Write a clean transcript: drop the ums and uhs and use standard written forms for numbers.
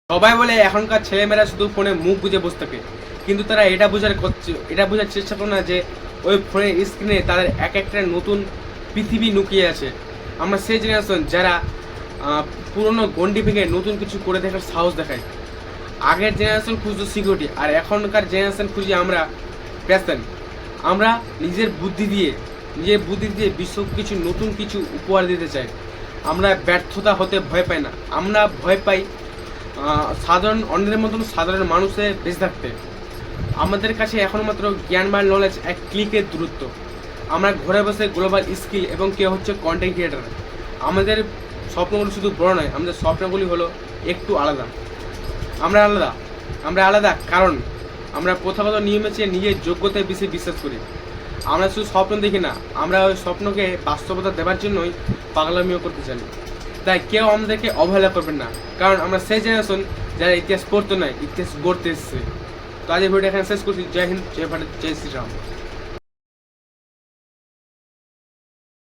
সবাই বলে এখনকার ছেলেমেয়েরা শুধু ফোনে মুখ বুজে বসে থাকে, কিন্তু তারা এটা বোঝার চেষ্টা করে না যে ওই ফোনের স্ক্রিনে তাদের এক একটা নতুন পৃথিবী লুকিয়ে আছে। আমরা সেই জেনারেশন যারা পুরনো গণ্ডি ভেঙে নতুন কিছু করে দেখার সাহস দেখায়। আগের জেনারেশন খুঁজতো সিকিউরিটি, আর এখনকার জেনারেশন খুঁজি আমরা প্যাশন। আমরা নিজের বুদ্ধি দিয়ে বিশ্বকে কিছু নতুন কিছু উপহার দিতে চাই। আমরা ব্যর্থতা হতে ভয় পাই না, আমরা ভয় পাই অন্যদের মতন সাধারণ মানুষের বেঁচে থাকতে। আমাদের কাছে এখন মাত্র জ্ঞান বা নলেজ এক ক্লিকের দূরত্ব। আমরা ঘরে বসে গ্লোবাল স্কিল এবং কেউ হচ্ছে কন্টেন্ট ক্রিয়েটার। আমাদের স্বপ্নগুলো শুধু বড় নয়, আমাদের স্বপ্নগুলি হলো একটু আলাদা। আমরা আলাদা কারণ আমরা প্রথাগত নিয়মে চেয়ে নিজের যোগ্যতায় বেশি বিশ্বাস করি। আমরা শুধু স্বপ্ন দেখি না, আমরা ওই স্বপ্নকে বাস্তবতা দেওয়ার জন্যই পাগলামিও করতে জানি। তাই কেউ আমাদেরকে অবহেলা করবেন না, কারণ আমরা সেই জেনারেশন যারা ইতিহাস পড়তো নয়, ইতিহাস গড়তে এসেছে। তো আজ এই ভিডিওটা এখানে শেষ করছি। জয় হিন্দ, জয় ভারত, জয় শ্রীরাম।